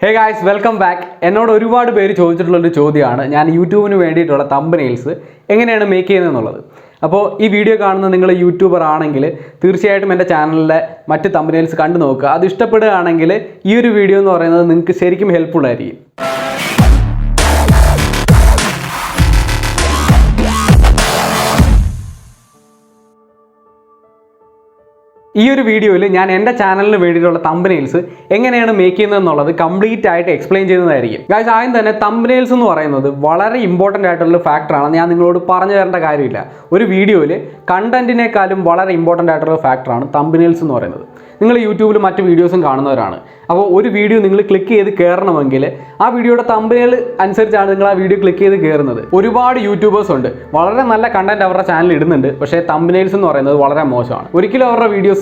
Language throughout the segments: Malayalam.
Hey guys, welcome back. എന്നോട് ഒരുപാട് പേര് ചോദിച്ചിട്ടുള്ള ഒരു ചോദ്യമാണ് ഞാൻ യൂട്യൂബിന് വേണ്ടിയിട്ടുള്ള തംബ്നെയിൽസ് എങ്ങനെയാണ് മേക്ക് ചെയ്യുന്നത് എന്നുള്ളത്. അപ്പോൾ ഈ വീഡിയോ കാണുന്ന നിങ്ങൾ യൂട്യൂബർ ആണെങ്കിൽ തീർച്ചയായിട്ടും എൻ്റെ ചാനലിലെ മറ്റ് തംബ്നെയിൽസ് കണ്ടു നോക്കുക. അത് ഇഷ്ടപ്പെടുകയാണെങ്കിൽ ഈ ഒരു വീഡിയോ എന്ന് പറയുന്നത് നിങ്ങൾക്ക് ശരിക്കും ഹെൽപ്ഫുൾ ആയിരിക്കും. ഈ ഒരു വീഡിയോയിൽ ഞാൻ എൻ്റെ ചാനലിന് വേണ്ടിയിട്ടുള്ള തംബ്നെയിൽസ് എങ്ങനെയാണ് മേക്ക് ചെയ്യുന്നത് എന്നുള്ളത് കംപ്ലീറ്റ് ആയിട്ട് എക്സ്പ്ലെയിൻ ചെയ്യുന്നതായിരിക്കും. ഗൈസ്, ആദ്യം തന്നെ തംബ്നെയിൽസ് എന്ന് പറയുന്നത് വളരെ ഇമ്പോർട്ടൻ്റ് ആയിട്ടുള്ള ഫാക്ടറാണ്. ഞാൻ നിങ്ങളോട് പറഞ്ഞു തരേണ്ട കാര്യമില്ല. ഒരു വീഡിയോയിൽ കണ്ടന്റിനേക്കാളും വളരെ ഇമ്പോർട്ടൻ്റ് ആയിട്ടുള്ള ഫാക്ടറാണ് തംബ്നെയിൽസ് എന്ന് പറയുന്നത്. നിങ്ങൾ യൂട്യൂബിൽ മറ്റ് വീഡിയോസും കാണുന്നവരാണ്. അപ്പോൾ ഒരു വീഡിയോ നിങ്ങൾ ക്ലിക്ക് ചെയ്ത് കയറണമെങ്കിൽ ആ വീഡിയോയുടെ തംബ്നെയിൽ അനുസരിച്ചാണ് നിങ്ങൾ ആ വീഡിയോ ക്ലിക്ക് ചെയ്ത് കയറുന്നത്. ഒരുപാട് യൂട്യൂബേഴ്സ് ഉണ്ട്, വളരെ നല്ല കണ്ടന്റ് അവരുടെ ചാനലിൽ ഇടുന്നുണ്ട്, പക്ഷേ തംബ്നെയിൽസ് എന്ന് പറയുന്നത് വളരെ മോശമാണ്. ഒരിക്കലും അവരുടെ വീഡിയോസ്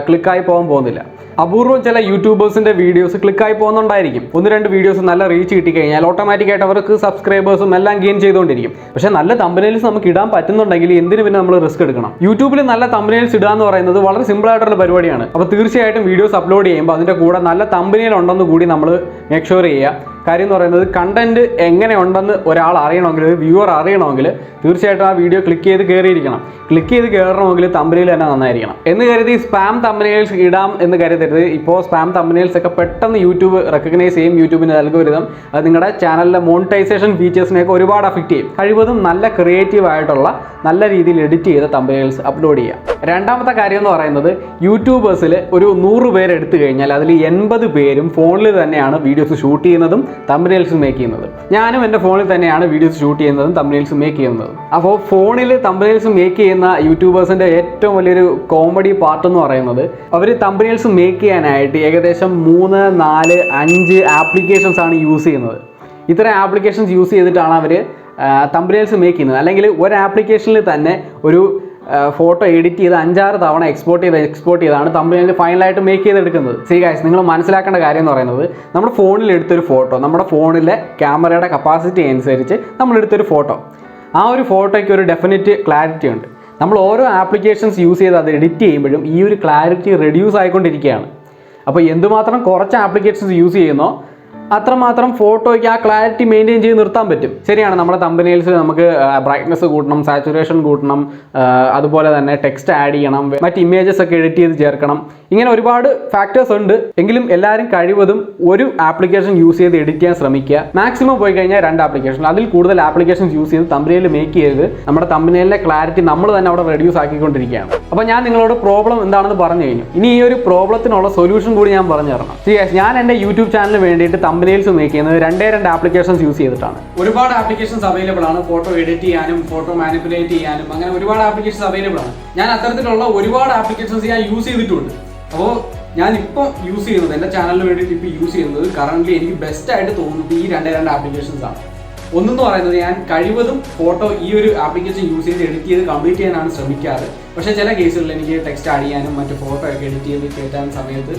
ക്ലിക്കായി പോകുന്നില്ല. അപൂർവം ചില യൂട്യൂബേഴ്സിൻ്റെ വീഡിയോസ് ക്ലിക്കായി പോകുന്നുണ്ടായിരിക്കും. ഒന്ന് രണ്ട് വീഡിയോസ് നല്ല റീച്ച് കിട്ടിക്കഴിഞ്ഞാൽ ഓട്ടോമാറ്റിക്കായിട്ട് അവർക്ക് സബ്സ്ക്രൈബേഴ്സും എല്ലാം ഗെയിൻ ചെയ്തുകൊണ്ടിരിക്കും. പക്ഷേ നല്ല തംബ്നെയിൽസ് നമുക്ക് ഇടാൻ പറ്റുന്നുണ്ടെങ്കിൽ എന്തിനു പിന്നെ നമ്മൾ റിസ്ക് എടുക്കണം? യൂട്യൂബിൽ നല്ല തംബ്നെയിൽസ് ഇടുക എന്ന് പറയുന്നത് വളരെ സിമ്പിൾ ആയിട്ടുള്ള പരിപാടിയാണ്. അപ്പോൾ തീർച്ചയായിട്ടും വീഡിയോസ് അപ്ലോഡ് ചെയ്യുമ്പോൾ അതിൻ്റെ കൂടെ നല്ല തംബ്നെയിൽ ഉണ്ടെന്ന് കൂടി നമ്മൾ മേക്ക് ഷുവർ ചെയ്യുക. കാര്യം എന്ന് പറയുന്നത് കണ്ടന്റ് എങ്ങനെ ഉണ്ടെന്ന് ഒരാൾ അറിയണമെങ്കിൽ, ഒരു വ്യൂവർ അറിയണമെങ്കിൽ തീർച്ചയായിട്ടും ആ വീഡിയോ ക്ലിക്ക് ചെയ്ത് കയറിയിരിക്കണം. ക്ലിക്ക് ചെയ്ത് കയറണമെങ്കിൽ തംബ്നെയിൽ തന്നെ നന്നായിരിക്കണം. എന്ന് കരുതി സ്പാം തംബ്നെയിൽസ് ഇടാം എന്ന് കരുതരുത്. ഇപ്പോൾ സ്പാം തംബ്നെയിൽസ് ഒക്കെ പെട്ടെന്ന് യൂട്യൂബ് റെക്കഗ്നൈസ് ചെയ്യും. യൂട്യൂബിന് അൽഗോരിതം അത് നിങ്ങളുടെ ചാനലിലെ മോണിറ്റൈസേഷൻ ഫീച്ചേഴ്സിനെയൊക്കെ ഒരുപാട് അഫക്റ്റ് ചെയ്യും. കഴിവതും നല്ല ക്രിയേറ്റീവ് ആയിട്ടുള്ള നല്ല രീതിയിൽ എഡിറ്റ് ചെയ്ത തംബ്നെയിൽസ് അപ്ലോഡ് ചെയ്യുക. രണ്ടാമത്തെ കാര്യം എന്ന് പറയുന്നത്, യൂട്യൂബേഴ്സിൽ ഒരു 100 പേര് എടുത്തു കഴിഞ്ഞാൽ അതിൽ 80 പേരും ഫോണിൽ തന്നെയാണ് വീഡിയോസ് ഷൂട്ട് ചെയ്യുന്നതും തംബ്നെയിൽസ് മേക്ക് ചെയ്യുന്നത്. ഞാനും എൻ്റെ ഫോണിൽ തന്നെയാണ് വീഡിയോസ് ഷൂട്ട് ചെയ്യുന്നതും തംബ്നെയിൽസ് മേക്ക് ചെയ്യുന്നതും. അപ്പോൾ ഫോണിൽ തംബ്നെയിൽസ് മേക്ക് ചെയ്യുന്ന യൂട്യൂബേഴ്സിൻ്റെ ഏറ്റവും വലിയൊരു കോമഡി പാർട്ട് എന്ന് പറയുന്നത്, അവർ തംബ്നെയിൽസ് മേക്ക് ചെയ്യാനായിട്ട് ഏകദേശം 3, 4, 5 ആപ്ലിക്കേഷൻസ് ആണ് യൂസ് ചെയ്യുന്നത്. ഇത്തരം ആപ്ലിക്കേഷൻസ് യൂസ് ചെയ്തിട്ടാണ് അവർ തംബ്നെയിൽസ് മേക്ക് ചെയ്യുന്നത്. അല്ലെങ്കിൽ ഒരു ആപ്ലിക്കേഷനിൽ തന്നെ ഒരു ഫോട്ടോ എഡിറ്റ് ചെയ്ത് 5-6 തവണ എക്സ്പോർട്ട് ചെയ്താണ് തംബ്നെയിൽ ഫൈനലായിട്ട് മേക്ക് ചെയ്തെടുക്കുന്നത്. സീ ഗൈസ്, നിങ്ങൾ മനസ്സിലാക്കേണ്ട കാര്യം എന്ന് പറയുന്നത്, നമ്മുടെ ഫോണിൽ എടുത്തൊരു ഫോട്ടോ, നമ്മുടെ ഫോണിലെ ക്യാമറയുടെ കപ്പാസിറ്റി അനുസരിച്ച് നമ്മൾ എടുത്തൊരു ഫോട്ടോ, ആ ഒരു ഫോട്ടോയ്ക്ക് ഒരു ഡെഫിനിറ്റ് ക്ലാരിറ്റി ഉണ്ട്. നമ്മൾ ഓരോ ആപ്ലിക്കേഷൻസ് യൂസ് ചെയ്ത് അത് എഡിറ്റ് ചെയ്യുമ്പോഴും ഈ ഒരു ക്ലാരിറ്റി റെഡ്യൂസ് ആയിക്കൊണ്ടിരിക്കുകയാണ്. അപ്പോൾ എന്തുമാത്രം കുറച്ച് ആപ്ലിക്കേഷൻസ് യൂസ് ചെയ്യുന്നോ അത്രമാത്രം ഫോട്ടോയ്ക്ക് ആ ക്ലാരിറ്റി മെയിൻറ്റെയിൻ ചെയ്ത് നിർത്താൻ പറ്റും. ശരിയാണ്, നമ്മുടെ തംബ്നെയിൽസ് നമുക്ക് ബ്രൈറ്റ്നസ് കൂട്ടണം, സാച്ചുറേഷൻ കൂട്ടണം, അതുപോലെ തന്നെ ടെക്സ്റ്റ് ആഡ് ചെയ്യണം, മറ്റ് ഇമേജസ് ഒക്കെ എഡിറ്റ് ചെയ്ത് ചേർക്കണം. ഇങ്ങനെ ഒരുപാട് ഫാക്ടേഴ്സ് ഉണ്ട്. എങ്കിലും എല്ലാവരും കഴിവതും ഒരു ആപ്ലിക്കേഷൻ യൂസ് ചെയ്ത് എഡിറ്റ് ചെയ്യാൻ ശ്രമിക്കുക. മാക്സിമം പോയി കഴിഞ്ഞാൽ 2 ആപ്ലിക്കേഷൻ, അതിൽ കൂടുതൽ ആപ്ലിക്കേഷൻസ് യൂസ് ചെയ്ത് തംബ്നെയിൽ മേക്ക് ചെയ്ത് നമ്മുടെ തംബ്നെയിലിലെ ക്ലാരിറ്റി നമ്മൾ തന്നെ അവിടെ റെഡ്യൂസ് ആക്കിക്കൊണ്ടിരിക്കുകയാണ്. അപ്പോൾ ഞാൻ നിങ്ങളോട് പ്രോബ്ലം എന്താണെന്ന് പറഞ്ഞു കഴിഞ്ഞു. ഇനി ഈ ഒരു പ്രോബ്ലത്തിനുള്ള സൊല്യൂഷൻ കൂടി ഞാൻ പറഞ്ഞു തരണം. ഞാൻ എൻ്റെ യൂട്യൂബ് ചാനലിന് വേണ്ടിയിട്ട് തംബ്നെയിൽസ് മേക്ക് ചെയ്യുന്നത് 2 ആപ്ലിക്കേഷൻസ് യൂസ് ചെയ്തിട്ടാണ്. ഒരുപാട് ആപ്ലിക്കേഷൻസ് അവൈലബിൾ ആണ്. ഫോട്ടോ എഡിറ്റ് ചെയ്യാനും ഫോട്ടോ മാനിപ്പുലേറ്റ് ചെയ്യാനും അങ്ങനെ ഒരുപാട് ആപ്ലിക്കേഷൻസ് അവൈലബിൾ ആണ്. ഞാൻ അത്തരത്തിലുള്ള ഒരുപാട് ആപ്ലിക്കേഷൻസ് ഞാൻ യൂസ് ചെയ്തിട്ടുണ്ട്. അപ്പോൾ ഞാനിപ്പോൾ യൂസ് ചെയ്യുന്നത്, എൻ്റെ ചാനലിന് വേണ്ടിയിട്ട് ഇപ്പോൾ യൂസ് ചെയ്യുന്നത് കറൻ്റ്ലി എനിക്ക് ബെസ്റ്റ് ആയിട്ട് തോന്നുന്നത് ഈ 2 ആപ്ലിക്കേഷൻസ് ആണ്. ഒന്നെന്ന് പറയുന്നത്, ഞാൻ കഴിവതും ഫോട്ടോ ഈ ഒരു ആപ്ലിക്കേഷൻ യൂസ് ചെയ്ത് എഡിറ്റ് ചെയ്ത് കംപ്ലീറ്റ് ചെയ്യാനാണ് ശ്രമിക്കാറ്. പക്ഷേ ചില കേസുകളിൽ എനിക്ക് ടെക്സ്റ്റ് ആഡ് ചെയ്യാനും മറ്റ് ഫോട്ടോ ഒക്കെ എഡിറ്റ് ചെയ്ത് കയറ്റാൻ സമയത്ത്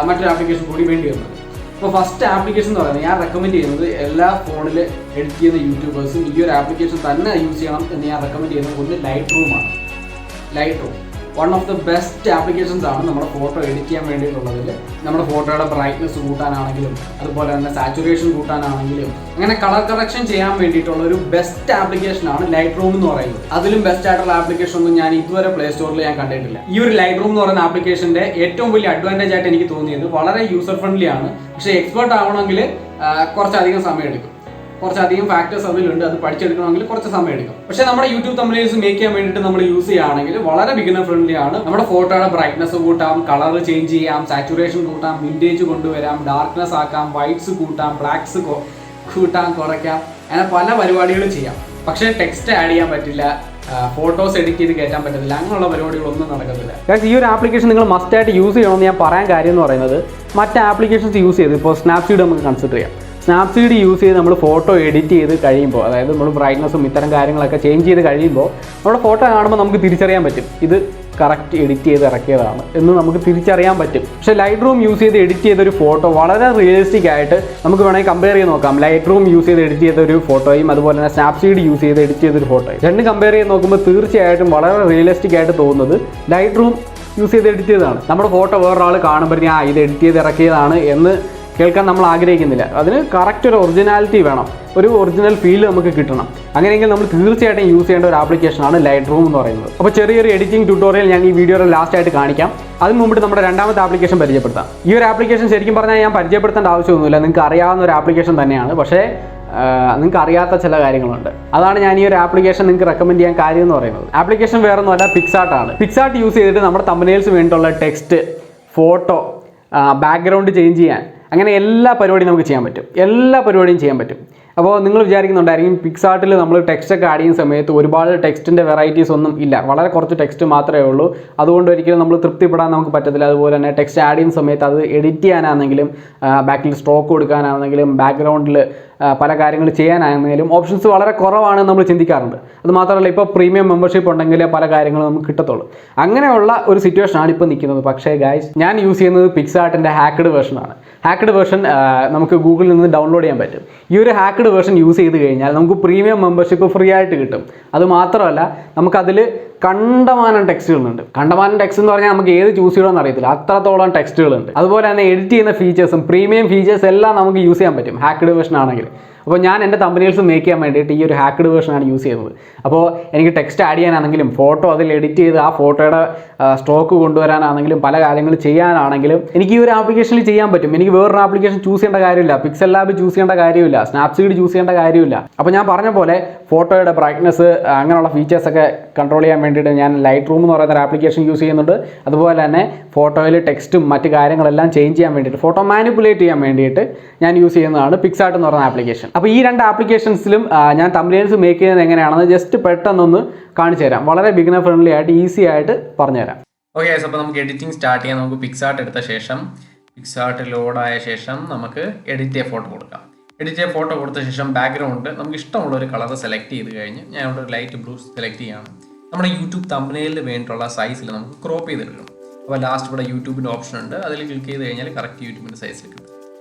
മറ്റൊരു ആപ്ലിക്കേഷൻ കൂടി വേണ്ടി വന്നത്. അപ്പോൾ ഫസ്റ്റ് ആപ്ലിക്കേഷൻ എന്ന് പറയുന്നത് ഞാൻ റെക്കമെൻഡ് ചെയ്യുന്നത് എല്ലാ ഫോണിൽ എഡിറ്റ് ചെയ്യുന്ന യൂട്യൂബേഴ്സും ഈ ഒരു ആപ്ലിക്കേഷൻ തന്നെ യൂസ് ചെയ്യണം എന്ന് ഞാൻ റെക്കമെൻഡ് ചെയ്യുന്നത് ഒന്ന് ലൈറ്റ് റൂമാണ്. Light room one of the best applications ആണ് നമ്മുടെ ഫോട്ടോ എഡിറ്റ് ചെയ്യാൻ വേണ്ടിയിട്ടുള്ളതിൽ. നമ്മുടെ ഫോട്ടോയുടെ ബ്രൈറ്റ്നസ് കൂട്ടാനാണെങ്കിലും അതുപോലെ തന്നെ സാച്ചുറേഷൻ കൂട്ടാനാണെങ്കിലും അങ്ങനെ കളർ കറക്ഷൻ ചെയ്യാൻ വേണ്ടിയിട്ടുള്ള ഒരു ബെസ്റ്റ് ആപ്ലിക്കേഷനാണ് ലൈറ്റ് റൂം എന്ന് പറയുന്നത്. അതിലും ബെസ്റ്റ് ആയിട്ടുള്ള ആപ്ലിക്കേഷൻ ഒന്നും ഞാൻ ഇതുവരെ പ്ലേ സ്റ്റോറിൽ ഞാൻ കണ്ടിട്ടില്ല. ഈ ഒരു ലൈറ്റ് റൂം എന്ന് പറയുന്ന ആപ്ലിക്കേഷൻ്റെ ഏറ്റവും വലിയ അഡ്വാൻറ്റേജ് ആയിട്ട് എനിക്ക് തോന്നിയത് വളരെ യൂസർ ഫ്രണ്ട്ലി ആണ്. പക്ഷേ എക്സ്പേർട്ട് ആവണമെങ്കിൽ കുറച്ചധികം സമയം എടുക്കും. കുറച്ചധികം ഫാക്ടേഴ്സ് അതിലുണ്ട്, അത് പഠിച്ചെടുക്കണമെങ്കിൽ കുറച്ച് സമയം എടുക്കും. പക്ഷേ നമ്മുടെ യൂട്യൂബ് തംബ്നെയിൽസ് മേക്ക് ചെയ്യാൻ വേണ്ടിയിട്ട് നമ്മൾ യൂസ് ചെയ്യുകയാണെങ്കിൽ വളരെ ബിഗിനർ ഫ്രണ്ട്ലി ആണ്. നമ്മുടെ ഫോട്ടോയുടെ ബ്രൈറ്റ്നസ് കൂട്ടാം, കളർ ചേഞ്ച് ചെയ്യാം, സാച്ചുറേഷൻ കൂട്ടാം, വിൻറ്റേജ് കൊണ്ടുവരാം, ഡാർക്ക്നെസ് ആക്കാം, വൈറ്റ്സ് കൂട്ടാം, ബ്ലാക്സ് കൂട്ടാം, കുറയ്ക്കാം, അങ്ങനെ പല പരിപാടികളും ചെയ്യാം. പക്ഷേ ടെക്സ്റ്റ് ആഡ് ചെയ്യാൻ പറ്റില്ല, ഫോട്ടോസ് എഡിറ്റ് ചെയ്ത് കയറ്റാൻ പറ്റത്തില്ല, അങ്ങനെയുള്ള പരിപാടികളൊന്നും നടക്കത്തില്ല. കാരണം ഈ ഒരു ആപ്ലിക്കേഷൻ നിങ്ങൾ മസ്റ്റായിട്ട് യൂസ് ചെയ്യണമെന്ന് ഞാൻ പറയാൻ കാര്യം എന്ന് പറയുന്നത്, മറ്റ് ആപ്ലിക്കേഷൻസ് യൂസ് ചെയ്ത് ഇപ്പോൾ സ്നാപ്സീഡ് നമുക്ക് കൺസിഡർ ചെയ്യാം. സ്നാപ്സീഡ് യൂസ് ചെയ്ത് നമ്മൾ ഫോട്ടോ എഡിറ്റ് ചെയ്ത് കഴിയുമ്പോൾ, അതായത് നമ്മൾ ബ്രൈറ്റ്നസും ഇത്തരം കാര്യങ്ങളൊക്കെ ചേഞ്ച് ചെയ്ത് കഴിയുമ്പോൾ നമ്മുടെ ഫോട്ടോ കാണുമ്പോൾ നമുക്ക് തിരിച്ചറിയാൻ പറ്റും ഇത് കറക്റ്റ് എഡിറ്റ് ചെയ്ത് ഇറക്കിയതാണ് എന്ന് നമുക്ക് തിരിച്ചറിയാൻ പറ്റും. പക്ഷേ ലൈറ്റ് റൂം യൂസ് ചെയ്ത് എഡിറ്റ് ചെയ്തൊരു ഫോട്ടോ വളരെ റിയലിസ്റ്റിക് ആയിട്ട് നമുക്ക് വേണമെങ്കിൽ കമ്പയർ ചെയ്ത് നോക്കാം. ലൈറ്റ് റൂം യൂസ് ചെയ്ത് എഡിറ്റ് ചെയ്തൊരു ഫോട്ടോയും അതുപോലെ തന്നെ സ്നാപ്സീഡ് യൂസ് ചെയ്ത് എഡിറ്റ് ചെയ്തൊരു ഫോട്ടോയും രണ്ടും കമ്പയർ ചെയ്ത് നോക്കുമ്പോൾ തീർച്ചയായിട്ടും വളരെ റിയലിസ്റ്റിക് ആയിട്ട് തോന്നുന്നത് ലൈറ്റ് റൂം യൂസ് ചെയ്ത് എഡിറ്റ് ചെയ്തതാണ്. നമ്മുടെ ഫോട്ടോ വേറൊരാൾ കാണുമ്പോൾ ഇത് എഡിറ്റ് ചെയ്ത് ഇറക്കിയതാണ് എന്ന് കേൾക്കാൻ നമ്മൾ ആഗ്രഹിക്കുന്നില്ല. അതിന് കറക്റ്റ് ഒരു ഒറിജിനാലിറ്റി വേണം, ഒരു ഒറിജിനൽ ഫീൽ നമുക്ക് കിട്ടണം. അങ്ങനെയെങ്കിൽ നമ്മൾ തീർച്ചയായിട്ടും യൂസ് ചെയ്യേണ്ട ഒരു ആപ്ലിക്കേഷനാണ് ലൈറ്റ് റൂം എന്ന് പറയുന്നത്. അപ്പോൾ ചെറിയൊരു എഡിറ്റിംഗ് ട്യൂട്ടോറിയൽ ഞാൻ ഈ വീഡിയോയുടെ ലാസ്റ്റ് ആയിട്ട് കാണിക്കാം. അതിന് മുമ്പ് നമ്മുടെ രണ്ടാമത്തെ ആപ്ലിക്കേഷൻ പരിചയപ്പെടുത്താം. ഈ ഒരു ആപ്ലിക്കേഷൻ ശരിക്കും പറഞ്ഞാൽ ഞാൻ പരിചയപ്പെടുത്തേണ്ട ആവശ്യമൊന്നുമില്ല, നിങ്ങൾക്ക് അറിയാവുന്ന ഒരു ആപ്ലിക്കേഷൻ തന്നെയാണ്. പക്ഷേ നിങ്ങൾക്ക് അറിയാത്ത ചില കാര്യങ്ങളുണ്ട്. അതാണ് ഞാൻ ഈ ഒരു ആപ്ലിക്കേഷൻ നിങ്ങൾക്ക് റെക്കമെൻഡ് ചെയ്യാൻ കാര്യം എന്ന് പറയുന്നത്. ആപ്ലിക്കേഷൻ വേറെ ഒന്നുമല്ല, പിക്സാർട്ട് ആണ്. പിക്സാർട്ട് യൂസ് ചെയ്തിട്ട് നമ്മുടെ തമ്പനെയിൽസ് വേണ്ടിയിട്ടുള്ള ടെക്സ്റ്റ്, ഫോട്ടോ, ബാക്ക്ഗ്രൗണ്ട് ചേഞ്ച് ചെയ്യാൻ, അങ്ങനെ എല്ലാ പരിപാടിയും നമുക്ക് ചെയ്യാൻ പറ്റും. എല്ലാ പരിപാടിയും ചെയ്യാൻ പറ്റും. അപ്പോൾ നിങ്ങൾ വിചാരിക്കുന്നുണ്ടായിരിക്കും പിക്സാർട്ടിൽ നമ്മൾ ടെക്സ്റ്റൊക്കെ ആഡ് ചെയ്യുന്ന സമയത്ത് ഒരുപാട് ടെക്സ്റ്റിൻ്റെ വെറൈറ്റീസ് ഒന്നും ഇല്ല, വളരെ കുറച്ച് ടെക്സ്റ്റ് മാത്രമേ ഉള്ളൂ, അതുകൊണ്ട് ഒരിക്കലും നമ്മൾ തൃപ്തിപ്പെടാൻ നമുക്ക് പറ്റത്തില്ല. അതുപോലെ തന്നെ ടെക്സ്റ്റ് ആഡ് ചെയ്യുന്ന സമയത്ത് അത് എഡിറ്റ് ചെയ്യാനാണെങ്കിലും ബാക്കിൽ സ്ട്രോക്ക് കൊടുക്കാനാണെങ്കിലും ബാക്ക്ഗ്രൗണ്ടിൽ പല കാര്യങ്ങൾ ചെയ്യാനാണെങ്കിലും ഓപ്ഷൻസ് വളരെ കുറവാണ് നമ്മൾ ചിന്തിക്കാറുണ്ട്. അത് മാത്രമല്ല ഇപ്പോൾ പ്രീമിയം മെമ്പർഷിപ്പ് ഉണ്ടെങ്കിൽ പല കാര്യങ്ങളും നമുക്ക് കിട്ടത്തുള്ളൂ. അങ്ങനെയുള്ള ഒരു സിറ്റുവേഷനാണ് ഇപ്പോൾ നിൽക്കുന്നത്. പക്ഷേ ഗൈസ്, ഞാൻ യൂസ് ചെയ്യുന്നത് പിക്സാർട്ടിൻ്റെ ഹാക്ക്ഡ് വേർഷനാണ്. ഹാക്ക്ഡ് വേർഷൻ നമുക്ക് ഗൂഗിളിൽ നിന്ന് ഡൗൺലോഡ് ചെയ്യാൻ പറ്റും. ഈ ഒരു ഹാക്ക്ഡ് വേർഷൻ യൂസ് ചെയ്ത് കഴിഞ്ഞാൽ നമുക്ക് പ്രീമിയം മെമ്പർഷിപ്പ് ഫ്രീ ആയിട്ട് കിട്ടും. അത് മാത്രമല്ല നമുക്കതിൽ കണ്ടമാനം ടെക്സ്റ്റുകളുണ്ട്. കണ്ടമാനം ടെക്സ്റ്റ് എന്ന് പറഞ്ഞാൽ നമുക്ക് ഏത് ചൂസ് ചെയ്യണമെന്ന് അറിയത്തില്ല, അത്രത്തോളം ടെക്സ്റ്റുകളുണ്ട്. അതുപോലെ തന്നെ എഡിറ്റ് ചെയ്യുന്ന ഫീച്ചേഴ്സും പ്രീമിയം ഫീച്ചേഴ്സ് എല്ലാം നമുക്ക് യൂസ് ചെയ്യാൻ പറ്റും ഹാക്ക്ഡ് വേർഷൻ ആണെങ്കിൽ. അപ്പോൾ ഞാൻ എൻ്റെ തമ്പനെയിൽസ് മേക്ക് ചെയ്യാൻ വേണ്ടിയിട്ട് ഈ ഒരു ഹാക്ക്ഡ് വേർഷനാണ് യൂസ് ചെയ്യുന്നത്. അപ്പോൾ എനിക്ക് ടെക്സ്റ്റ് ആഡ് ചെയ്യാനാണെങ്കിലും ഫോട്ടോ അതിൽ എഡിറ്റ് ചെയ്ത് ആ ഫോട്ടോയുടെ സ്ട്രോക്ക് കൊണ്ടുവരാനാണെങ്കിലും പല കാര്യങ്ങൾ ചെയ്യാനാണെങ്കിലും എനിക്ക് ഈ ഒരു ആപ്ലിക്കേഷനിൽ ചെയ്യാൻ പറ്റും. എനിക്ക് വേറൊരു ആപ്ലിക്കേഷൻ ചൂസ് ചെയ്യേണ്ട കാര്യമില്ല, പിക്സൽ ലാബ് ചൂസ് ചെയ്യേണ്ട കാര്യമില്ല, സ്നാപ്സീഡ് ചൂസ് ചെയ്യേണ്ട കാര്യമില്ല. അപ്പോൾ ഞാൻ പറഞ്ഞ പോലെ ഫോട്ടോയുടെ ബ്രൈറ്റ്നസ് അങ്ങനെയുള്ള ഫീച്ചേഴ്സൊക്കെ കൺട്രോൾ ചെയ്യാൻ വേണ്ടിയിട്ട് ഞാൻ ലൈറ്റ് റൂം എന്ന് പറയുന്ന ഒരു ആപ്ലിക്കേഷൻ യൂസ് ചെയ്യുന്നുണ്ട്. അതുപോലെ തന്നെ ഫോട്ടോയിൽ ടെക്സ്റ്റും മറ്റ് കാര്യങ്ങളെല്ലാം ചേഞ്ച് ചെയ്യാൻ വേണ്ടിയിട്ട്, ഫോട്ടോ മാനിപ്പുലേറ്റ് ചെയ്യാൻ വേണ്ടിയിട്ട് ഞാൻ യൂസ് ചെയ്യുന്നതാണ് പിക്സാർട്ട് എന്ന് പറയുന്ന ആപ്ലിക്കേഷൻ. അപ്പോൾ ഈ രണ്ട് ആപ്ലിക്കേഷൻസിലും ഞാൻ തമ്പനെയിൽസ് മേക്ക് ചെയ്യുന്നത് എങ്ങനെയാണെന്ന് ജസ്റ്റ് പെട്ടെന്നൊന്ന് കാണിച്ചു തരാം. വളരെ ബിഗിനർ ഫ്രണ്ട്ലി ആയിട്ട് ഈസി ആയിട്ട് പറഞ്ഞുതരാം. ഓക്കെ, അപ്പോൾ നമുക്ക് എഡിറ്റിംഗ് സ്റ്റാർട്ട് ചെയ്യാം. നമുക്ക് പിക്സാർട്ട് എടുത്ത ശേഷം പിക്സാർട്ട് ലോഡായ ശേഷം നമുക്ക് എഡിറ്റ് ചെയ്യ ഫോട്ടോ കൊടുക്കാം. എഡിറ്റ് ചെയ്യ ഫോട്ടോ കൊടുത്ത ശേഷം ബാക്ക്ഗ്രൗണ്ട് നമുക്ക് ഇഷ്ടമുള്ള ഒരു കളർ സെലക്ട് ചെയ്ത് കഴിഞ്ഞ് ഞാൻ ഇവിടെ ഒരു ലൈറ്റ് ബ്ലൂ സെലക്ട് ചെയ്യുകയാണ്. നമ്മുടെ യൂട്യൂബ് തമ്പനെയിലിന് വേണ്ടിയിട്ടുള്ള സൈസിൽ നമുക്ക് ക്രോപ്പ് ചെയ്തെടുക്കണം. അപ്പോൾ ലാസ്റ്റ് ഇവിടെ യൂട്യൂബിൻ്റെ ഓപ്ഷൻ ഉണ്ട്, അതിൽ ക്ലിക്ക് ചെയ്ത് കഴിഞ്ഞാൽ കറക്റ്റ് യൂട്യൂബിൻ്റെ സൈസിൽ കിട്ടും.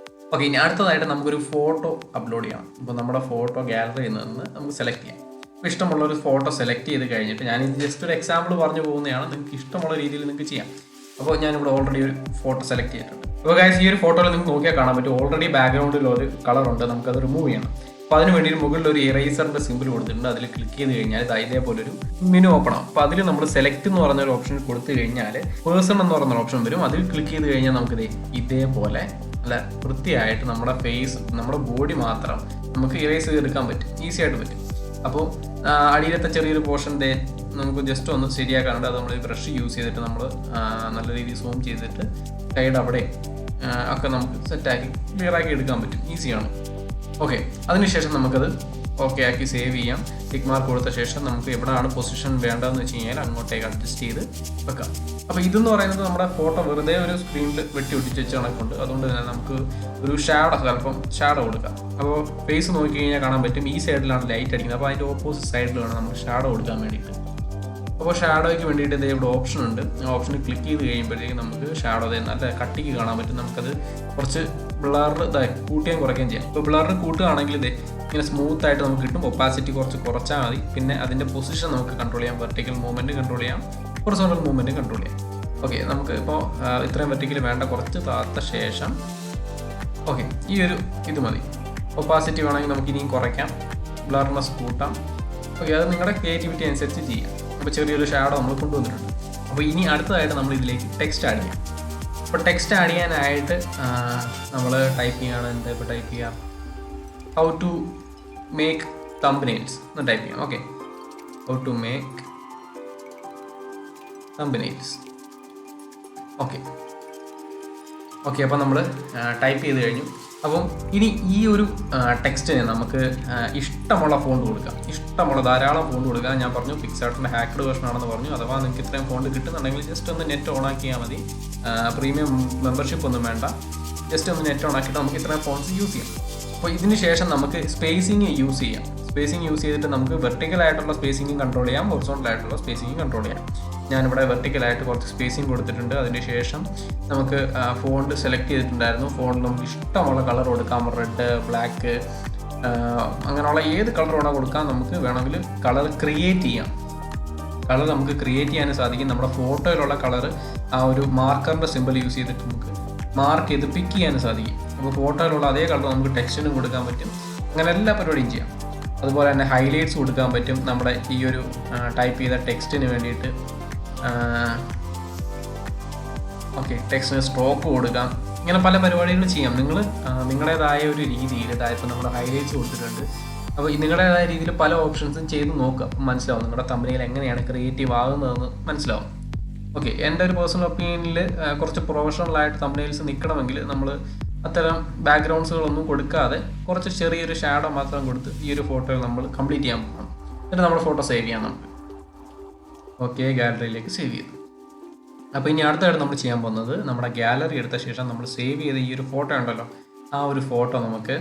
ഓക്കെ, ഇനി അടുത്തതായിട്ട് നമുക്കൊരു ഫോട്ടോ അപ്ലോഡ് ചെയ്യണം. അപ്പോൾ നമ്മുടെ ഫോട്ടോ ഗാലറിയിൽ നിന്ന് നമുക്ക് സെലക്ട് ചെയ്യാം. അപ്പോൾ ഇഷ്ടമുള്ള ഒരു ഫോട്ടോ സെലക്ട് ചെയ്ത് കഴിഞ്ഞിട്ട് ഞാനിത് ജസ്റ്റ് ഒരു എക്സാമ്പിൾ പറഞ്ഞു പോകുന്നതാണ്, നിങ്ങൾക്ക് ഇഷ്ടമുള്ള രീതിയിൽ നിങ്ങൾക്ക് ചെയ്യാം. അപ്പോൾ ഞാനിവിടെ ഓൾറെഡി ഒരു ഫോട്ടോ സെലക്ട് ചെയ്തിട്ടുണ്ട്. അപ്പോൾ ഗൈസ്, ഈ ഒരു ഫോട്ടോയിൽ നിങ്ങൾക്ക് നോക്കിയാൽ കാണാൻ പറ്റും ഓൾറെഡി ബാക്ക്ഗ്രൗണ്ടിൽ ഒരു കളറുണ്ട്, നമുക്കത് റിമൂവ് ചെയ്യണം. അപ്പോൾ അതിന് വേണ്ടി മുകളിൽ ഒരു ഇറേസറിൻ്റെ സിമ്പിൾ കൊടുത്തിട്ടുണ്ട്, അതിൽ ക്ലിക്ക് ചെയ്ത് കഴിഞ്ഞാൽ ഇതേപോലെ ഒരു മെനു ഓപ്പൺ ആവും. അപ്പോൾ അതിൽ നമ്മൾ സെലക്ട് എന്ന് പറഞ്ഞ ഒരു ഓപ്ഷൻ കൊടുത്തു കഴിഞ്ഞാൽ പേഴ്സൺ എന്ന് പറഞ്ഞ ഓപ്ഷൻ വരും. അതിൽ ക്ലിക്ക് ചെയ്ത് കഴിഞ്ഞാൽ നമുക്ക് ഇതേപോലെ നല്ല വൃത്തിയായിട്ട് നമ്മുടെ ഫേസ്, നമ്മുടെ ബോഡി മാത്രം നമുക്ക് ഇറേസ് ചെയ്തെടുക്കാൻ പറ്റും, ഈസി ആയിട്ട് പറ്റും. അപ്പോൾ അടിയിലത്തെ ചെറിയൊരു പോർഷൻ നമുക്ക് ജസ്റ്റ് ഒന്ന് ശരിയാക്കാനുണ്ട്. അത് നമ്മൾ ബ്രഷ് യൂസ് ചെയ്തിട്ട് നമ്മൾ നല്ല രീതിയിൽ സൂം ചെയ്തിട്ട് സൈഡ് അവിടെ ഒക്കെ നമുക്ക് സെറ്റാക്കി ക്ലിയറാക്കി എടുക്കാൻ പറ്റും, ഈസിയാണ്. ഓക്കെ, അതിനുശേഷം നമുക്കത് ഓക്കെ ആക്കി സേവ് ചെയ്യാം. ടിക്ക് മാർക്ക് കൊടുത്ത ശേഷം നമുക്ക് എവിടെയാണ് പൊസിഷൻ വേണ്ടതെന്ന് വെച്ച് കഴിഞ്ഞാൽ അങ്ങോട്ടേക്ക് അഡ്ജസ്റ്റ് ചെയ്ത് വെക്കാം. അപ്പോൾ ഇതെന്ന് പറയുന്നത് നമ്മുടെ ഫോട്ടോ വെറുതെ ഒരു സ്ക്രീനിൽ വെട്ടി ഒട്ടിച്ച് വെച്ച് കണക്കുണ്ട്. അതുകൊണ്ട് തന്നെ നമുക്ക് ഒരു സ്വല്പം ഷാഡോ കൊടുക്കാം. അപ്പോൾ ഫേസ് നോക്കി കഴിഞ്ഞാൽ കാണാൻ പറ്റും ഈ സൈഡിലാണ് ലൈറ്റ് അടിക്കുന്നത്, അപ്പോൾ അതിൻ്റെ ഓപ്പോസിറ്റ് സൈഡിൽ വേണം നമുക്ക് ഷാഡോ കൊടുക്കാൻ വേണ്ടിയിട്ട്. അപ്പോൾ ഷാഡോയ്ക്ക് വേണ്ടിയിട്ട് ഇവിടെ ഓപ്ഷൻ ഉണ്ട്. ആ ഓപ്ഷനിൽ ക്ലിക്ക് ചെയ്ത് കഴിയുമ്പോഴത്തേക്കും നമുക്ക് ഷാഡോ നല്ല കട്ടിക്ക് കാണാൻ പറ്റും. നമുക്കത് കുറച്ച് ബ്ലർ കൂട്ടുകയും കുറയ്ക്കുകയും ചെയ്യാം. ഇപ്പോൾ ബ്ലർ കൂട്ടുകയാണെങ്കിൽ ഇങ്ങനെ സ്മൂത്ത് ആയിട്ട് നമുക്ക് കിട്ടും. ഒപ്പാസിറ്റി കുറച്ച് കുറച്ചാൽ മതി. പിന്നെ അതിൻ്റെ പൊസിഷൻ നമുക്ക് കൺട്രോൾ ചെയ്യാം, വെർട്ടിക്കൽ മൂവ്മെൻറ്റ് കൺട്രോൾ ചെയ്യാം, ഹൊറിസോണ്ടൽ മൂവ്മെൻറ്റ് കൺട്രോൾ ചെയ്യാം. ഓക്കെ, നമുക്ക് ഇപ്പോൾ ഇത്രയും വെർട്ടിക്കൽ വേണ്ട കുറച്ച് താത്ത ശേഷം ഓക്കെ ഈ ഒരു ഇത് മതി. ഒപ്പാസിറ്റി വേണമെങ്കിൽ നമുക്ക് ഇനിയും കുറയ്ക്കാം, ബ്ലർനെസ് കൂട്ടാം. ഓക്കെ, അത് നിങ്ങളുടെ ക്രിയേറ്റിവിറ്റി അനുസരിച്ച് ചെയ്യാം. അപ്പോൾ ചെറിയൊരു ഷാഡോ നമ്മൾ കൊണ്ടുവന്നിട്ടുണ്ട്. അപ്പോൾ ഇനി അടുത്തതായിട്ട് നമ്മൾ ഇതിലേക്ക് ടെക്സ്റ്റ് ആഡ് ചെയ്യാം. അപ്പോൾ ടെക്സ്റ്റ് ആഡ് ചെയ്യാനായിട്ട് നമ്മൾ ടൈപ്പ് ചെയ്യുകയാണ്. എന്താ ഇപ്പോൾ ടൈപ്പ് ചെയ്യാം, ഹൗ ടു മേക്ക് തമ്പനെയിൽസ് എന്ന് ടൈപ്പ് ചെയ്യാം. Okay, how to make thumbnails. Okay, അപ്പോൾ നമ്മൾ ടൈപ്പ് ചെയ്ത് കഴിഞ്ഞു. അപ്പം ഇനി ഈ ഒരു ടെക്സ്റ്റിന് നമുക്ക് ഇഷ്ടമുള്ള ഫോണ്ട് കൊടുക്കാം, ഇഷ്ടമുള്ള ധാരാളം ഫോണ്ട് കൊടുക്കാം. ഞാൻ പറഞ്ഞു പിക്സാർട്ടിൻ്റെ ഹാക്ക്ഡ് വേർഷൻ ആണെന്ന് പറഞ്ഞു. അഥവാ നിങ്ങൾക്ക് ഇത്രയും ഫോണ്ട് കിട്ടുന്നുണ്ടെങ്കിൽ ജസ്റ്റ് ഒന്ന് നെറ്റ് ഓൺ ആക്കിയാൽ മതി. പ്രീമിയം മെമ്പർഷിപ്പ് ഒന്നും വേണ്ട, ജസ്റ്റ് ഒന്ന് നെറ്റ് ഓൺ ആക്കിയിട്ട് നമുക്ക് ഇത്രയും ഫോൺസ് യൂസ് ചെയ്യാം. അപ്പോൾ ഇതിന് ശേഷം നമുക്ക് സ്പേസിങ് യൂസ് ചെയ്യാം. സ്പേസിങ് യൂസ് ചെയ്തിട്ട് നമുക്ക് വെർട്ടിക്കലായിട്ടുള്ള സ്പേസിങ്ങും കൺട്രോൾ ചെയ്യാം, ഹൊറിസോണ്ടലായിട്ടുള്ള സ്പേസിങ്ങും കൺട്രോൾ ചെയ്യാം. ഞാനിവിടെ വെർട്ടിക്കലായിട്ട് കുറച്ച് സ്പേസിങ് കൊടുത്തിട്ടുണ്ട്. അതിന് ശേഷം നമുക്ക് ഫോണ്ട് സെലക്ട് ചെയ്തിട്ടുണ്ടായിരുന്നു. ഫോണ്ട് നമുക്ക് ഇഷ്ടമുള്ള കളർ കൊടുക്കാം, റെഡ്, ബ്ലാക്ക്, അങ്ങനെയുള്ള ഏത് കളർ വേണം കൊടുക്കാം. നമുക്ക് വേണമെങ്കിൽ കളർ ക്രിയേറ്റ് ചെയ്യാം. കളർ നമുക്ക് ക്രിയേറ്റ് ചെയ്യാനും സാധിക്കും. നമ്മുടെ ഫോട്ടോയിലുള്ള കളർ ആ ഒരു മാർക്കറിൻ്റെ സിമ്പിൾ യൂസ് ചെയ്തിട്ട് നമുക്ക് മാർക്ക് ചെയ്ത് പിക്ക് ചെയ്യാനും സാധിക്കും. അപ്പോൾ ഫോട്ടോയിലുള്ള അതേ കളർ നമുക്ക് ടെക്സ്റ്റിനും കൊടുക്കാൻ പറ്റും. അങ്ങനെ എല്ലാ പരിപാടിയും ചെയ്യാം. അതുപോലെ തന്നെ ഹൈലൈറ്റ്സ് കൊടുക്കാൻ പറ്റും നമ്മുടെ ഈ ഒരു ടൈപ്പ് ചെയ്ത ടെക്സ്റ്റിന് വേണ്ടിയിട്ട്. ഓക്കെ, ടെക്സ്റ്റിന് സ്ട്രോക്ക് കൊടുക്കാം. ഇങ്ങനെ പല പരിപാടികളും ചെയ്യാം. നിങ്ങൾ നിങ്ങളുടേതായ ഒരു രീതിയിൽ ഇപ്പോൾ നമ്മൾ ഹൈലൈറ്റ്സ് കൊടുത്തിട്ടുണ്ട്. അപ്പോൾ നിങ്ങളുടേതായ രീതിയിൽ പല ഓപ്ഷൻസും ചെയ്ത് നോക്കുക. അപ്പം മനസ്സിലാവും നിങ്ങളുടെ തമ്പനയിൽ എങ്ങനെയാണ് ക്രിയേറ്റീവ് ആകുന്നതെന്ന് മനസ്സിലാവും. ഓക്കെ, എൻ്റെ ഒരു പേഴ്സണൽ ഒപ്പീനിയനിൽ കുറച്ച് പ്രൊഫഷണലായിട്ട് തമ്പനെയിൽസ് നിൽക്കണമെങ്കിൽ നമ്മൾ അത്തരം ബാക്ക്ഗ്രൗണ്ട്സുകളൊന്നും കൊടുക്കാതെ കുറച്ച് ചെറിയൊരു ഷാഡോ മാത്രം കൊടുത്ത് ഈ ഒരു ഫോട്ടോയിൽ നമ്മൾ കംപ്ലീറ്റ് ചെയ്യാൻ പോകണം. എന്നിട്ട് നമ്മുടെ ഫോട്ടോ സേവ് ചെയ്യാം നമുക്ക്. ഓക്കെ, ഗാലറിയിലേക്ക് സേവ് ചെയ്തു. അപ്പോൾ ഇനി അടുത്തായിട്ട് നമ്മൾ ചെയ്യാൻ പോകുന്നത് നമ്മുടെ ഗാലറി എടുത്ത ശേഷം നമ്മൾ സേവ് ചെയ്ത ഈ ഒരു ഫോട്ടോ ഉണ്ടല്ലോ, ആ ഒരു ഫോട്ടോ നമുക്ക്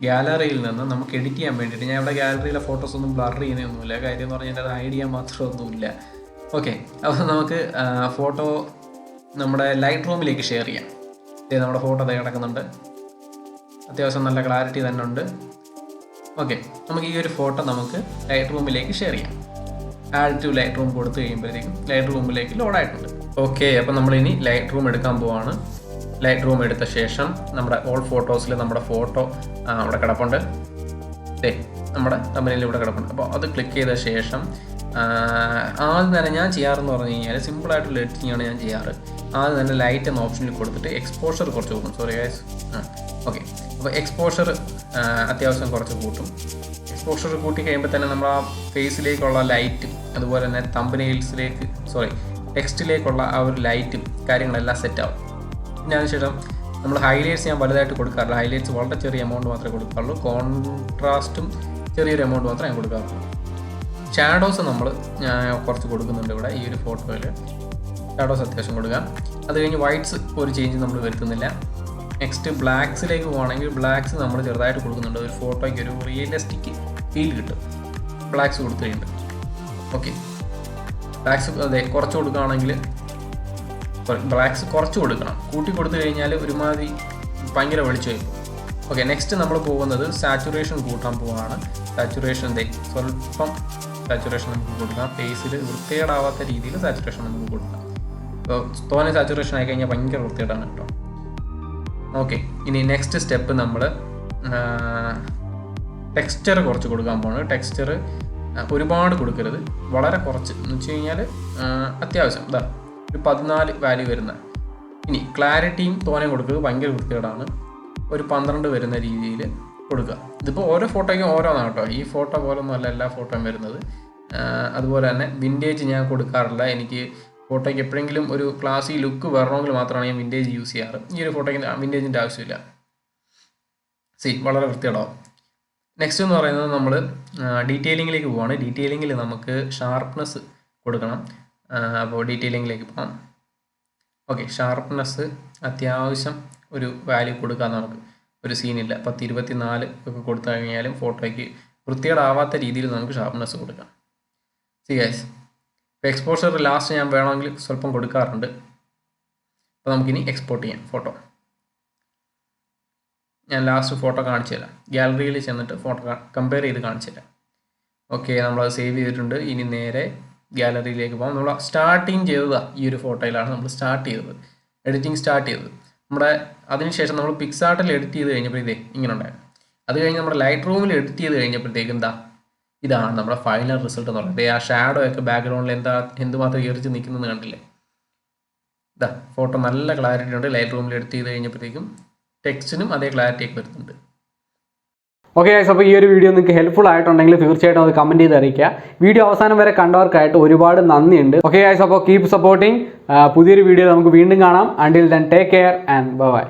ഗാലറിയിൽ നിന്ന് നമുക്ക് എഡിറ്റ് ചെയ്യാൻ വേണ്ടിയിട്ട്, ഞാൻ ഇവിടെ ഗാലറിയിലെ ഫോട്ടോസ് ഒന്നും ബ്ലർ ചെയ്യുന്നൊന്നുമില്ല. കാര്യം എന്ന് പറഞ്ഞാൽ അത് ഹൈഡ് ചെയ്യാൻ മാത്രമൊന്നുമില്ല. ഓക്കെ, അപ്പോൾ നമുക്ക് ഫോട്ടോ നമ്മുടെ ലൈറ്റ് റൂമിലേക്ക് ഷെയർ ചെയ്യാം. ഇതേ നമ്മുടെ ഫോട്ടോ അതേ കിടക്കുന്നുണ്ട്, അത്യാവശ്യം നല്ല ക്ലാരിറ്റി തന്നെ ഉണ്ട്. ഓക്കെ, നമുക്ക് ഈ ഒരു ഫോട്ടോ നമുക്ക് ലൈറ്റ് റൂമിലേക്ക് ഷെയർ ചെയ്യാം. ആഡ് ടു ലൈറ്റ് റൂം കൊടുത്തു കഴിയുമ്പോഴത്തേക്കും ലൈറ്റ് റൂമിലേക്ക് ലോഡായിട്ടുണ്ട്. ഓക്കെ, അപ്പോൾ നമ്മളിനി ലൈറ്റ് റൂം എടുക്കാൻ പോവാണ്. ലൈറ്റ് റൂം എടുത്ത ശേഷം നമ്മുടെ ഓൾ ഫോട്ടോസിൽ നമ്മുടെ ഫോട്ടോ അവിടെ കിടപ്പുണ്ട്. നമ്മുടെ തമ്പനയിൽ ഇവിടെ കിടപ്പുണ്ട്. അപ്പോൾ അത് ക്ലിക്ക് ചെയ്ത ശേഷം ആദ്യം തന്നെ ഞാൻ ചെയ്യാറെന്ന് പറഞ്ഞു കഴിഞ്ഞാൽ സിമ്പിളായിട്ടുള്ള എഡിറ്റിംഗ് ആണ് ഞാൻ ചെയ്യാറ്. ആദ്യം തന്നെ ലൈറ്റ് എന്ന ഓപ്ഷനിൽ കൊടുത്തിട്ട് എക്സ്പോഷർ കുറച്ച് കൂട്ടും. Sorry guys. ഓക്കെ, അപ്പോൾ എക്സ്പോഷർ അത്യാവശ്യം കുറച്ച് കൂട്ടും. എക്സ്പോഷർ കൂട്ടി കഴിയുമ്പോൾ തന്നെ നമ്മൾ ആ ഫേസിലേക്കുള്ള ലൈറ്റും അതുപോലെ തന്നെ തമ്പനെയിൽസിലേക്ക് ടെക്സ്റ്റിലേക്കുള്ള ആ ഒരു ലൈറ്റും കാര്യങ്ങളെല്ലാം സെറ്റാവും. പിന്നെ അതിനുശേഷം നമ്മൾ ഹൈലൈറ്റ്സ് ഞാൻ വലുതായിട്ട് കൊടുക്കാറില്ല. ഹൈലൈറ്റ്സ് വളരെ ചെറിയ എമൗണ്ട് മാത്രമേ കൊടുക്കാറുള്ളൂ. കോൺട്രാസ്റ്റും ചെറിയൊരു എമൗണ്ട് മാത്രമേ ഞാൻ കൊടുക്കാറുള്ളൂ. ഷാഡോസ് ഞാൻ കുറച്ച് കൊടുക്കുന്നുണ്ട് ഇവിടെ ഈ ഒരു ഫോട്ടോയിൽ. ഷാഡോസ് അത്യാവശ്യം കൊടുക്കാം. അത് കഴിഞ്ഞ് വൈറ്റ്സ് ഒരു ചേഞ്ച് നമ്മൾ വരുത്തുന്നില്ല. നെക്സ്റ്റ് ബ്ലാക്സിലേക്ക് പോകുകയാണെങ്കിൽ ബ്ലാക്സ് നമ്മൾ ചെറുതായിട്ട് കൊടുക്കുന്നുണ്ട്. ഒരു ഫോട്ടോയ്ക്ക് ഒരു റിയലിസ്റ്റിക് ഫീൽ കിട്ടും ബ്ലാക്സ് കൊടുത്തു കഴിഞ്ഞിട്ട്. ഓക്കെ, ബ്ലാക്സ് അതെ കുറച്ച് കൊടുക്കുകയാണെങ്കിൽ ബ്ലാക്സ് കുറച്ച് കൊടുക്കണം. കൂട്ടി കൊടുത്തു കഴിഞ്ഞാൽ ഒരുമാതിരി ഭയങ്കര വെളിച്ചമായി പോകും. ഓക്കെ, നെക്സ്റ്റ് നമ്മൾ പോകുന്നത് സാച്ചുറേഷൻ കൂട്ടാൻ പോവുകയാണ്. സാച്ചുറേഷൻ സ്വല്പം സാച്ചുറേഷൻ നമുക്ക് കൊടുക്കാം. ഫേസിൽ വൃത്തികേടാവാത്ത രീതിയിൽ സാച്ചുറേഷൻ നമുക്ക് കൊടുക്കാം. അപ്പോൾ തോനെ സാച്ചുറേഷൻ ആയി കഴിഞ്ഞാൽ ഭയങ്കര വൃത്തികേടാണ് കേട്ടോ. ഓക്കെ, ഇനി നെക്സ്റ്റ് സ്റ്റെപ്പ് നമ്മൾ ടെക്സ്ചർ കുറച്ച് കൊടുക്കാൻ പോകുന്നത്. ടെക്സ്ചർ ഒരുപാട് കൊടുക്കരുത്, വളരെ കുറച്ച് എന്ന് വെച്ച് കഴിഞ്ഞാൽ അത്യാവശ്യം ഒരു 14 വാല്യൂ വരുന്ന. ഇനി ക്ലാരിറ്റിയും തോനെ കൊടുക്കുന്നത് ഭയങ്കര വൃത്തികേടാണ്. ഒരു 12 വരുന്ന രീതിയിൽ കൊടുക്കുക. ഇതിപ്പോൾ ഓരോ ഫോട്ടോയ്ക്കും ഓരോന്നാണ് കേട്ടോ. ഈ ഫോട്ടോ പോലൊന്നുമല്ല എല്ലാ ഫോട്ടോയും വരുന്നത്. അതുപോലെ തന്നെ വിൻറ്റേജ് ഞാൻ കൊടുക്കാറില്ല. എനിക്ക് ഫോട്ടോയ്ക്ക് എപ്പോഴെങ്കിലും ഒരു ക്ലാസി ലുക്ക് വരണമെങ്കിൽ മാത്രമാണ് ഞാൻ വിൻറ്റേജ് യൂസ് ചെയ്യാറ്. ഈ ഒരു ഫോട്ടോയ്ക്ക് വിൻറ്റേജിൻ്റെ ആവശ്യമില്ല. വളരെ വൃത്തികേടാവും. നെക്സ്റ്റ് എന്ന് പറയുന്നത് നമ്മൾ ഡീറ്റെയിലിങ്ങിലേക്ക് പോവാണ്. ഡീറ്റെയിലിങ്ങിൽ നമുക്ക് ഷാർപ്നെസ് കൊടുക്കണം. അപ്പോൾ ഡീറ്റെയിലിങ്ങിലേക്ക് പോകാം. ഓക്കെ, ഷാർപ്നെസ് അത്യാവശ്യം ഒരു വാല്യൂ കൊടുക്കാം നമുക്ക്. ഒരു സീനില്ല 1024 ഒക്കെ കൊടുത്തു കഴിഞ്ഞാലും ഫോട്ടോയ്ക്ക് വൃത്തികേടാവാത്ത രീതിയിൽ നമുക്ക് ഷാർപ്നെസ് കൊടുക്കാം. ഗൈസ്, ഇപ്പോൾ എക്സ്പോഷർ ലാസ്റ്റ് ഞാൻ വേണമെങ്കിൽ സ്വല്പം കൊടുക്കാറുണ്ട്. അപ്പോൾ നമുക്കിനി എക്സ്പോർട്ട് ചെയ്യാം ഫോട്ടോ. ഞാൻ ലാസ്റ്റ് ഫോട്ടോ കാണിച്ചു തരാം. ഗാലറിയിൽ ചെന്നിട്ട് ഫോട്ടോ കമ്പയർ ചെയ്ത് കാണിച്ചു തരാം. ഓക്കെ, നമ്മളത് സേവ് ചെയ്തിട്ടുണ്ട്. ഇനി നേരെ ഗാലറിയിലേക്ക് പോകാം. നമ്മൾ സ്റ്റാർട്ടിങ് ചെയ്തതാണ് ഈ ഒരു ഫോട്ടോയിലാണ് നമ്മൾ സ്റ്റാർട്ട് ചെയ്തത്, എഡിറ്റിംഗ് സ്റ്റാർട്ട് ചെയ്തത്. അതിനുശേഷം നമ്മൾ പിക്സാർട്ടിൽ എഡിറ്റ് ചെയ്ത് കഴിഞ്ഞപ്പോഴേ ഇങ്ങനെ ഉണ്ടായിരുന്നു. അത് കഴിഞ്ഞ് നമ്മുടെ ലൈറ്റ് റൂമിൽ എഡിറ്റ് ചെയ്ത് കഴിഞ്ഞപ്പോഴത്തേക്കും ഇതാണ് നമ്മുടെ ഫൈനൽ റിസൾട്ട് എന്ന് പറയുന്നത്. ആ ഷാഡോ ഒക്കെ ബാക്ക്ഗ്രൗണ്ടിൽ എന്തുമാത്രം എറിച്ച് നിൽക്കുന്നത് കണ്ടില്ലേ? ഫോട്ടോ നല്ല ക്ലാരിറ്റി ഉണ്ട്. ലൈറ്റ് റൂമിൽ എഡിറ്റ് ചെയ്ത് കഴിഞ്ഞപ്പോഴത്തേക്കും ടെക്സ്റ്റിനും അതേ ക്ലാരിറ്റി ഒക്കെ വരുന്നുണ്ട്. ഓക്കെ ഗൈസ്, അപ്പോൾ ഈ ഒരു വീഡിയോ നിങ്ങൾക്ക് ഹെൽപ്ഫുൾ ആയിട്ടുണ്ടെങ്കിൽ തീർച്ചയായിട്ടും അത് കമൻറ്റ് ചെയ്ത് അറിയിക്കുക. വീഡിയോ അവസാനം വരെ കണ്ടവർക്കായിട്ട് ഒരുപാട് നന്ദിയുണ്ട്. ഓക്കെ ഗൈസ്, അപ്പോൾ കീപ് സപ്പോർട്ടിങ്. പുതിയൊരു വീഡിയോ നമുക്ക് വീണ്ടും കാണാം. Until then take care and by.